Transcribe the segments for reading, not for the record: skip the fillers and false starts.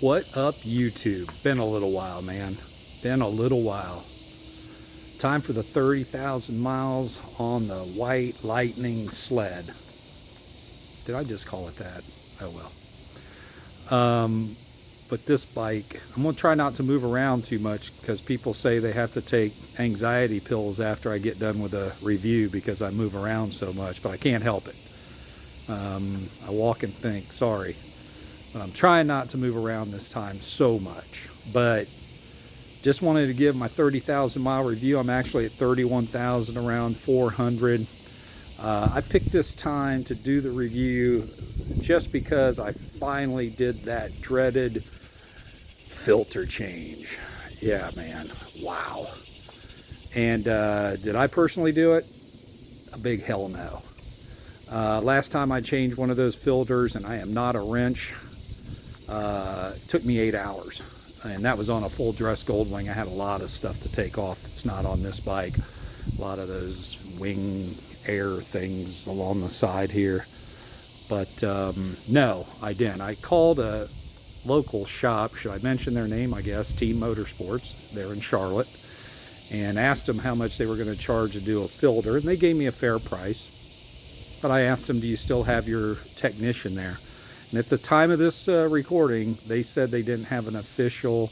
What up, YouTube? Been a little while, man. Been a little while. Time for the 30,000 miles on the White Lightning sled. Did I just call it that? Oh well. But this bike, I'm going to try not to move around too much because people say they have to take anxiety pills after I get done with a review because I move around so much, but I can't help it. I walk and think, sorry. But I'm trying not to move around this time so much. But just wanted to give my 30,000 mile review. I'm actually at 31,000, around 400. I picked this time to do the review just because I finally did that dreaded filter change. Yeah, man. Wow. And did I personally do it? A big hell no. Last time I changed one of those filters, and I am not a wrench, it took me 8 hours. And that was on a full dress Goldwing. I had a lot of stuff to take off that's not on this bike. A lot of those wing air things along the side here. But no, I didn't. I called a local shop, should I mention their name, I guess, Team Motorsports. They're in Charlotte. And asked them how much they were going to charge to do a filter. And they gave me a fair price. But I asked them, do you still have your technician there? And at the time of this recording, they said they didn't have an official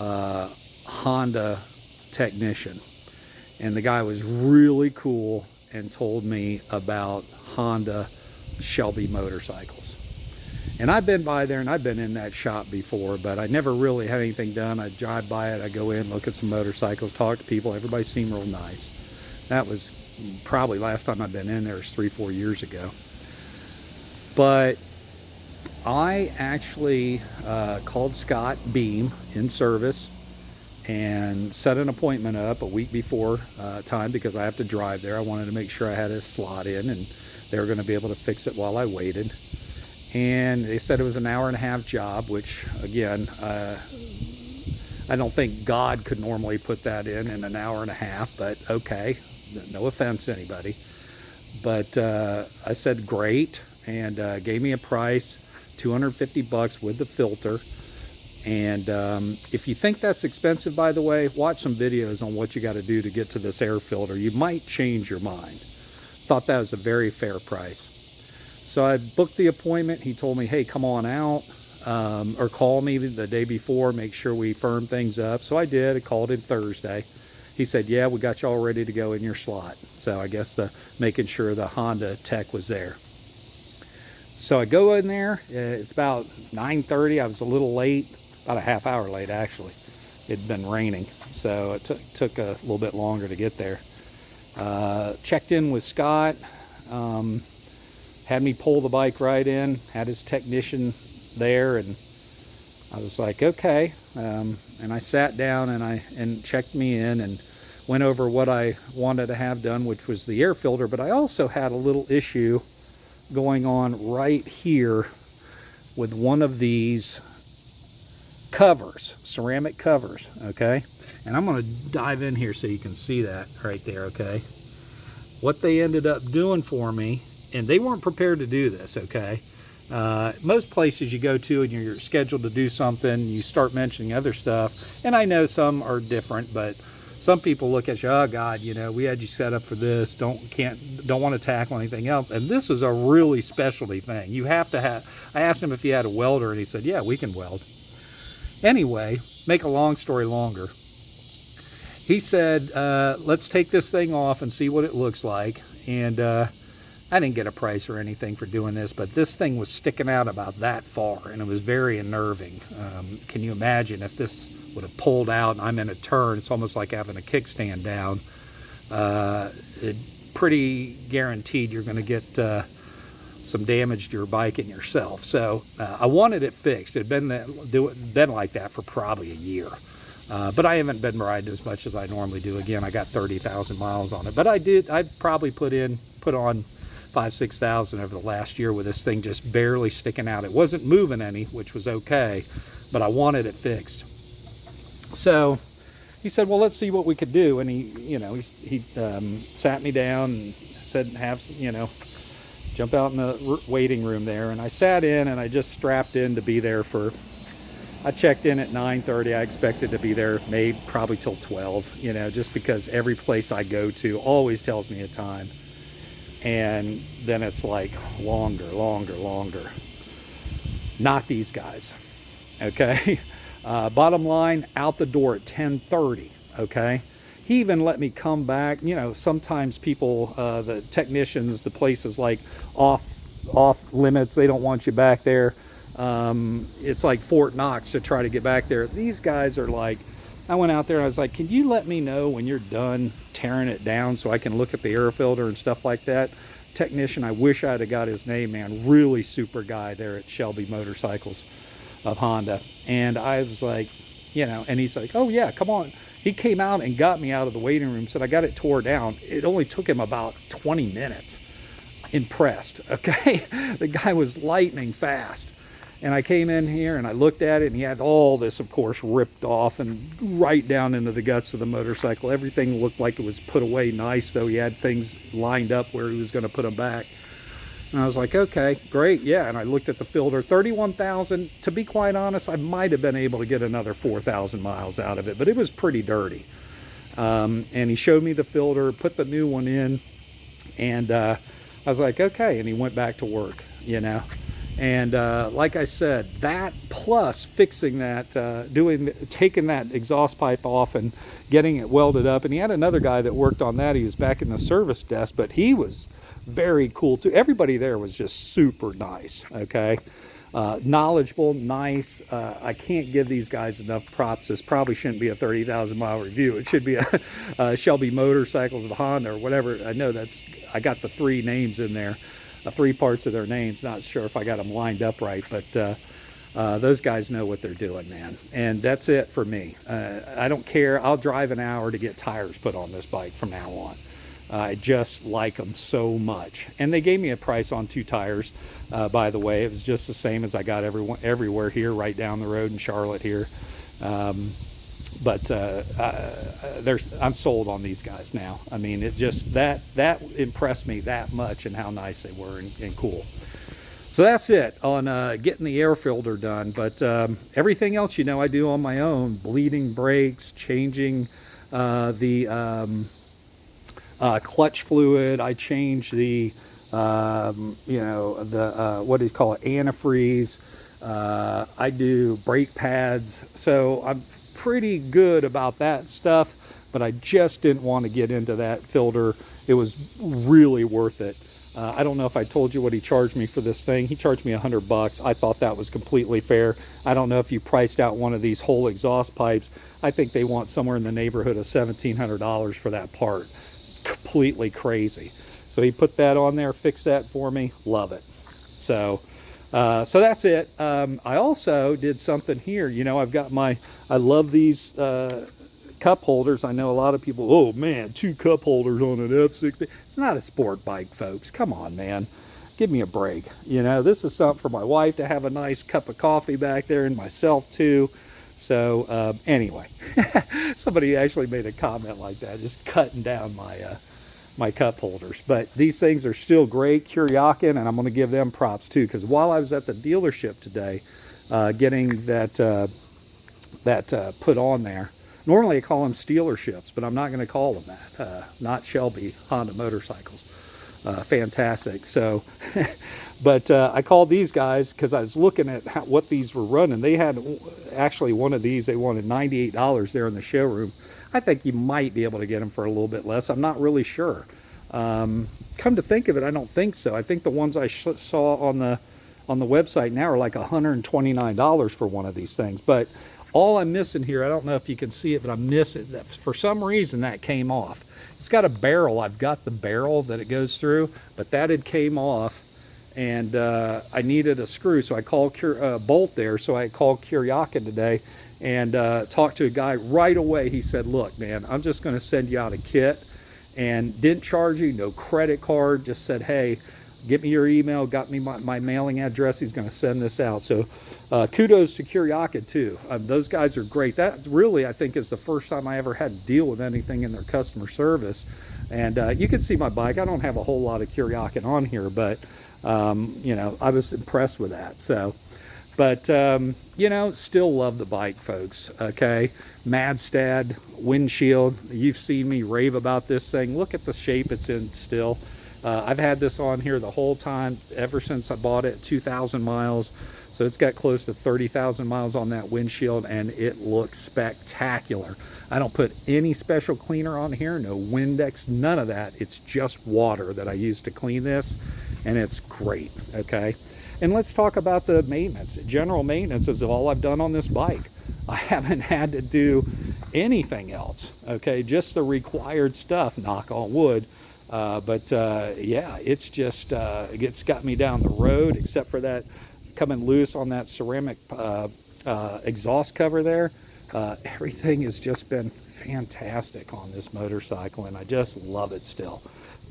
Honda technician. And the guy was really cool and told me about Honda Shelby motorcycles. And I've been by there and I've been in that shop before, but I never really had anything done. I drive by it, I go in, look at some motorcycles, talk to people. Everybody seemed real nice. That was probably last time I've been in there was 3-4 years ago. But I actually called Scott Beam in service and set an appointment up a week before time because I have to drive there. I wanted to make sure I had a slot in and they were going to be able to fix it while I waited. And they said it was an hour-and-a-half job, which again, I don't think God could normally put that in an hour and a half, but okay, no offense to anybody. But I said great, and gave me a price, $250 with the filter. And if you think that's expensive, by the way, watch some videos on what you got to do to get to this air filter. You might change your mind. Thought that was a very fair price. So I booked the appointment. He told me, hey, come on out, or call me the day before, make sure we firm things up. So I did. I called him Thursday. He said, yeah, we got you all ready to go in your slot. So I guess making sure the Honda tech was there. So I go in there. It's about 9:30. I was a little late, about a half hour late, actually. It'd been raining, so it took a little bit longer to get there. Checked in with Scott. Had me pull the bike right in, had his technician there, and I was like, okay. And I sat down and checked me in and went over what I wanted to have done, which was the air filter. But I also had a little issue going on right here with one of these covers, ceramic covers, okay? And I'm going to dive in here so you can see that right there, okay? What they ended up doing for me, and they weren't prepared to do this, okay? Most places you go to and you're scheduled to do something, you start mentioning other stuff, and I know some are different, but some people look at you, oh God, you know, we had you set up for this, don't want to tackle anything else. And this is a really specialty thing. You have to have, I asked him if he had a welder, and he said, yeah, we can weld. Anyway, make a long story longer. He said, let's take this thing off and see what it looks like. And I didn't get a price or anything for doing this, but this thing was sticking out about that far, and it was very unnerving. Can you imagine if this would have pulled out and I'm in a turn? It's almost like having a kickstand down. Pretty guaranteed you're going to get some damage to your bike and yourself. So I wanted it fixed. It had been like that for probably a year. But I haven't been riding as much as I normally do. Again, I got 30,000 miles on it. But I'd probably put on 5,000-6,000 over the last year with this thing just barely sticking out. It wasn't moving any, which was okay, but I wanted it fixed. So he said, well, let's see what we could do. And he sat me down and said, jump out in the waiting room there. And I sat in and I just strapped in to be there for I checked in at 9:30. I expected to be there maybe probably till 12, you know, just because every place I go to always tells me a time. And then it's like longer, longer, longer. Not these guys, okay? Bottom line, out the door at 10:30, okay? He even let me come back. You know, sometimes people, the technicians, the places like off limits, they don't want you back there. It's like Fort Knox to try to get back there. These guys are like, I went out there and I was like, can you let me know when you're done tearing it down so I can look at the air filter and stuff like that? Technician, I wish I'd have got his name, man. Really super guy there at Shelby Motorcycles of Honda. And I was like, you know, and he's like, oh yeah, come on. He came out and got me out of the waiting room, said I got it tore down. It only took him about 20 minutes. Impressed, okay? The guy was lightning fast. And I came in here and I looked at it, and he had all this, of course, ripped off and right down into the guts of the motorcycle. Everything looked like it was put away nice, though he had things lined up where he was going to put them back. And I was like, okay, great, yeah. And I looked at the filter, 31,000. To be quite honest, I might have been able to get another 4,000 miles out of it, but it was pretty dirty. And he showed me the filter, put the new one in, and I was like, okay. And he went back to work, you know. And like I said, that plus fixing that, taking that exhaust pipe off and getting it welded up. And he had another guy that worked on that. He was back in the service desk, but he was very cool too. Everybody there was just super nice, okay? Knowledgeable, nice. I can't give these guys enough props. This probably shouldn't be a 30,000 mile review. It should be a Shelby Motorcycles of Honda or whatever. I know I got the 3 names in there. 3 parts of their names. Not sure if I got them lined up right, but those guys know what they're doing, man. And that's it for me. I don't care. I'll drive an hour to get tires put on this bike from now on. I just like them so much. And they gave me a price on 2 tires, by the way. It was just the same as I got everywhere here, right down the road in Charlotte here. But I'm sold on these guys now. I mean, it just that impressed me that much, and how nice they were and cool. So that's it on getting the air filter done. But everything else, you know, I do on my own. Bleeding brakes, changing the clutch fluid. I change the you know, the what do you call it, antifreeze. I do brake pads. So I'm pretty good about that stuff, but I just didn't want to get into that filter. It was really worth it. I don't know if I told you what he charged me for this thing. He charged me $100. I thought that was completely fair. I don't know if you priced out one of these whole exhaust pipes. I think they want somewhere in the neighborhood of $1,700 for that part. Completely crazy. So he put that on there, fixed that for me. Love it. So that's it. I also did something here. You know, I love these cup holders. I know a lot of people, oh man, 2 cup holders on an F6B. It's not a sport bike, folks. Come on, man. Give me a break. You know, this is something for my wife to have a nice cup of coffee back there, and myself too. So anyway, somebody actually made a comment like that, just cutting down my cup holders. But these things are still great. Kuryakin, and I'm going to give them props too, because while I was at the dealership today getting that put on there, normally I call them stealerships, but I'm not going to call them that. Not Shelby Honda Motorcycles. Fantastic. So, but I called these guys because I was looking at what these were running. They had actually one of these, they wanted $98 there in the showroom. I think you might be able to get them for a little bit less. I'm not really sure. Come to think of it, I don't think so. I think the ones I saw on the website now are like $129 for one of these things. But all I'm missing here, I don't know if you can see it, but I'm missing that. For some reason that came off. It's got a barrel. I've got the barrel that it goes through, but that had came off, and I needed a screw, so I called bolt there. So I called Kuryakin today and talked to a guy right away. He said, look, man, I'm just going to send you out a kit, and didn't charge you, no credit card, just said, hey, get me your email, got me my mailing address. He's going to send this out. So kudos to Kuryakin too. Those guys are great. That really, I think, is the first time I ever had to deal with anything in their customer service. And you can see my bike. I don't have a whole lot of Kuryakin on here, but you know, I was impressed with that. So But, you know, still love the bike, folks, okay? Madstad windshield. You've seen me rave about this thing. Look at the shape it's in still. I've had this on here the whole time, ever since I bought it, 2,000 miles. So it's got close to 30,000 miles on that windshield, and it looks spectacular. I don't put any special cleaner on here, no Windex, none of that. It's just water that I use to clean this, and it's great, okay? And let's talk about the maintenance. General maintenance is all I've done on this bike. I haven't had to do anything else, okay? Just the required stuff, knock on wood. Yeah, it's just, it's got me down the road, except for that coming loose on that ceramic exhaust cover there. Everything has just been fantastic on this motorcycle, and I just love it still.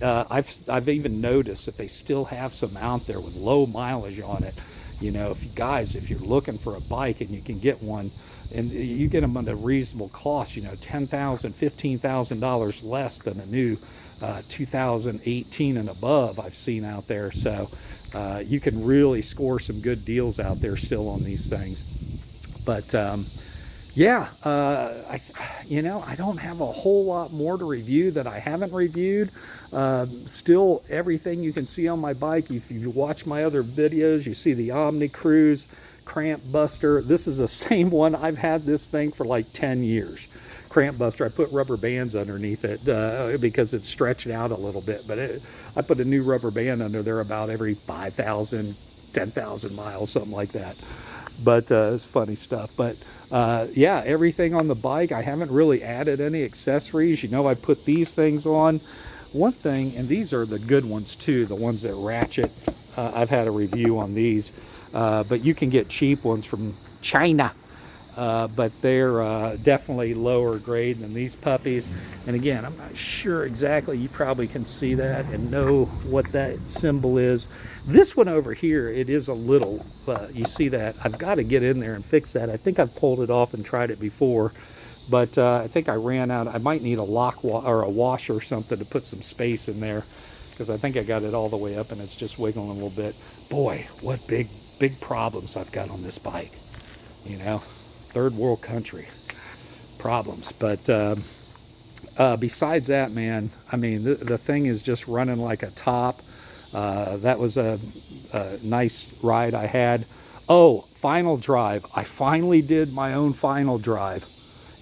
I've even noticed that they still have some out there with low mileage on it. You know, if you're looking for a bike and you can get one, and you get them at a reasonable cost, you know, $10,000, $15,000 less than a new 2018 and above I've seen out there. So you can really score some good deals out there still on these things. But yeah, I don't have a whole lot more to review that I haven't reviewed. Still, everything you can see on my bike, if you watch my other videos, you see the Omni Cruise, Cramp Buster. This is the same one. I've had this thing for like 10 years. Cramp Buster, I put rubber bands underneath it because it's stretched out a little bit, but I put a new rubber band under there about every 5,000, 10,000 miles, something like that. But it's funny stuff. But yeah, everything on the bike, I haven't really added any accessories. You know, I put these things on. One thing, and these are the good ones too, the ones that ratchet. I've had a review on these, but you can get cheap ones from China. But they're definitely lower grade than these puppies. And again, I'm not sure exactly. You probably can see that and know what that symbol is. This one over here, it is a little, you see that. I've got to get in there and fix that. I think I've pulled it off and tried it before, but I think I ran out. I might need a lock or a washer or something to put some space in there, because I think I got it all the way up and it's just wiggling a little bit. Boy, what big problems I've got on this bike, you know. Third world country problems. But besides that, man, I mean, the thing is just running like a top. That was a nice ride I had. Oh, final drive. I finally did my own final drive.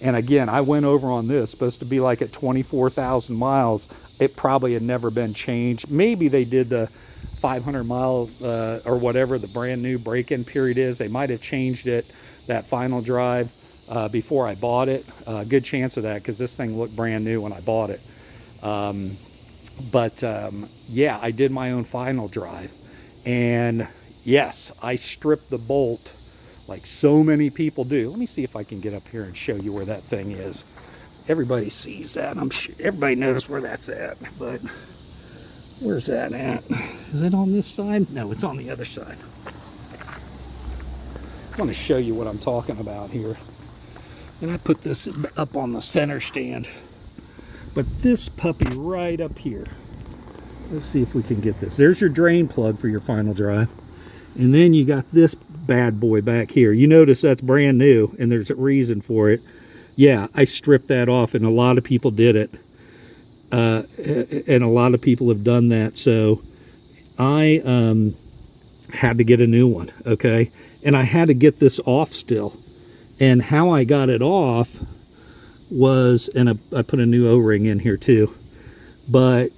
And again, I went over on this, supposed to be like at 24,000 miles. It probably had never been changed. Maybe they did the 500 mile or whatever the brand new break-in period is. They might have changed it, that final drive, before I bought it. Good chance of that, because this thing looked brand new when I bought it. Yeah, I did my own final drive, and yes, I stripped the bolt like so many people do. Let me see if I can get up here and show you where that thing is. Everybody sees that. I'm sure everybody knows where that's at, but where's that at? Is it on this side? No, it's on the other side. I want to show you what I'm talking about here. And I put this up on the center stand. But this puppy right up here. Let's see if we can get this. There's your drain plug for your final drive. And then you got this bad boy back here. You notice that's brand new, and there's a reason for it. Yeah, I stripped that off, and a lot of people did it. And a lot of people have done that. So I had to get a new one, okay? And I had to get this off still. And how I got it off was, and I put a new O-ring in here too, but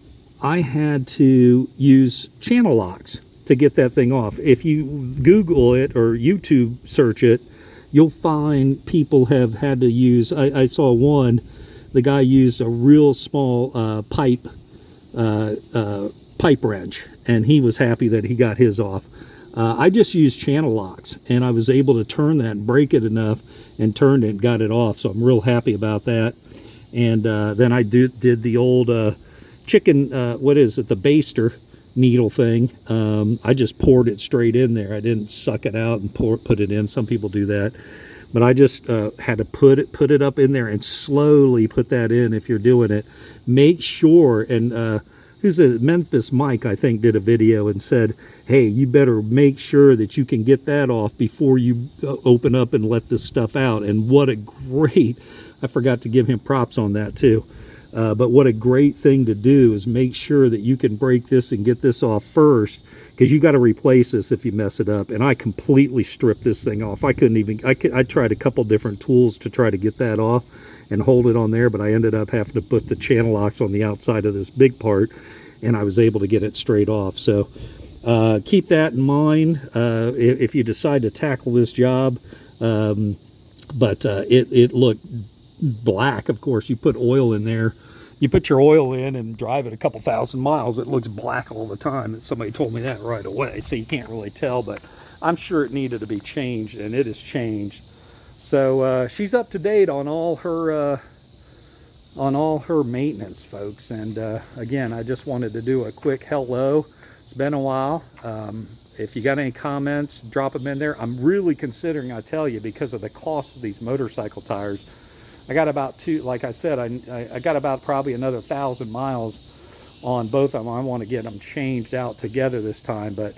I had to use channel locks to get that thing off. If you Google it or YouTube search it, you'll find people have had to use, I saw one, the guy used a real small pipe wrench, and he was happy that he got his off. I just used channel locks, and I was able to turn that and break it enough, and turned it and got it off. So I'm real happy about that. And then I did the old chicken, what is it, the baster needle thing. I just poured it straight in there. I didn't suck it out and put it in. Some people do that. But I just had to put it up in there and slowly put that in if you're doing it. Make sure, and who's a Memphis Mike, I think, did a video and said, hey, you better make sure that you can get that off before you open up and let this stuff out. And what a great, I forgot to give him props on that too. But what a great thing to do is make sure that you can break this and get this off first, because you got to replace this if you mess it up. And I completely stripped this thing off. I couldn't even, I tried a couple different tools to try to get that off and hold it on there, but I ended up having to put the channel locks on the outside of this big part, and I was able to get it straight off. So keep that in mind if you decide to tackle this job. But it looked black. Of course, you put oil in there. You put your oil in and drive it a couple thousand miles, it looks black all the time. And somebody told me that right away, so you can't really tell, but I'm sure it needed to be changed, and it is changed. So she's up to date on all her maintenance, folks. And again, I just wanted to do a quick hello. It's been a while. If you got any comments, drop them in there. I'm really considering, I tell you, because of the cost of these motorcycle tires, I got about like I said, I got about probably another 1,000 miles on both of them. I want to get them changed out together this time. But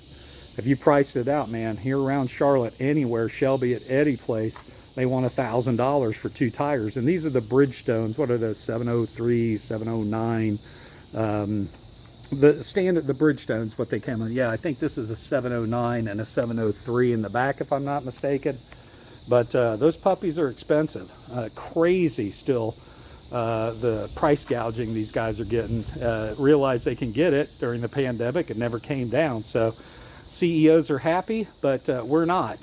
if you priced it out, man, here around Charlotte, anywhere, Shelby, at Eddie Place, they want $1,000 for 2 tires. And these are the Bridgestones. What are those? 703, 709. The standard, the Bridgestones, what they came in. Yeah, I think this is a 709 and a 703 in the back, if I'm not mistaken. But those puppies are expensive. Crazy still, the price gouging these guys are getting. Realize they can get it during the pandemic. It never came down. So CEOs are happy, but we're not.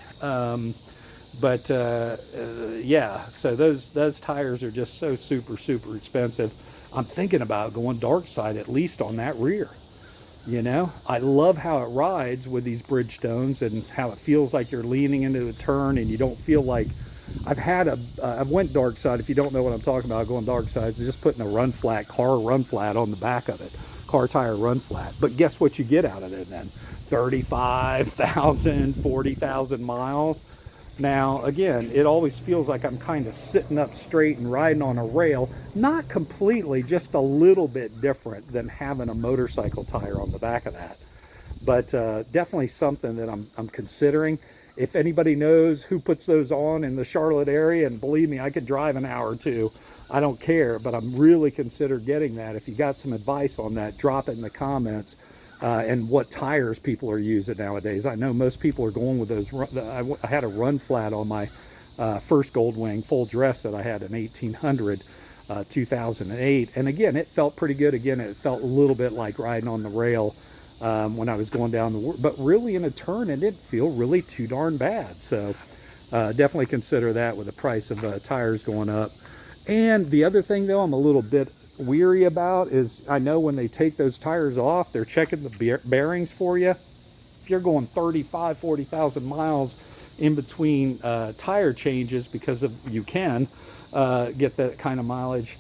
Yeah, so those tires are just so super expensive. I'm thinking about going dark side at least on that rear. You know, I love how it rides with these Bridgestones and how it feels like you're leaning into the turn and you don't feel like, I've went dark side. If you don't know what I'm talking about, going dark side is just putting a car run flat on the back of it, car tire run flat. But guess what you get out of it then? 35,000, 40,000 miles. Now, again, it always feels like I'm kind of sitting up straight and riding on a rail. Not completely, just a little bit different than having a motorcycle tire on the back of that. But definitely something that I'm considering. If anybody knows who puts those on in the Charlotte area, and believe me, I could drive an hour or two. I don't care, but I'm really considering getting that. If you got some advice on that, drop it in the comments. And what tires people are using nowadays. I know most people are going with those. I had a run flat on my first Goldwing full dress that I had in 1800, 2008. And again, it felt pretty good. Again, it felt a little bit like riding on the rail when I was going down but really in a turn, it didn't feel really too darn bad. So definitely consider that with the price of tires going up. And the other thing, though, I'm a little bit weary about is, I know when they take those tires off, they're checking the bearings for you. If you're going 35, 40,000 miles in between tire changes, because you can get that kind of mileage,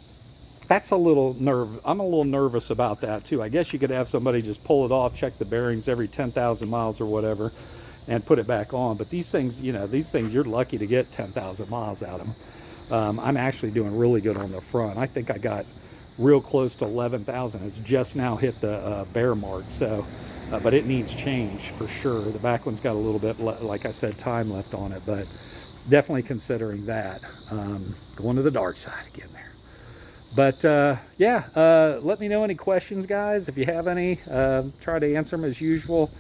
that's I'm a little nervous about that too. I guess you could have somebody just pull it off, check the bearings every 10,000 miles or whatever, and put it back on. But these things, you're lucky to get 10,000 miles out of them. I'm actually doing really good on the front. I think I got real close to 11,000. It's just now hit the bear mark. So, but it needs change for sure. The back one's got a little bit, like I said, time left on it, but definitely considering that. Going to the dark side again there. But let me know any questions, guys. If you have any, try to answer them as usual.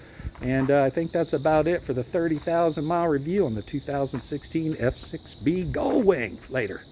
And I think that's about it for the 30,000 mile review on the 2016 F6B Goldwing. Later.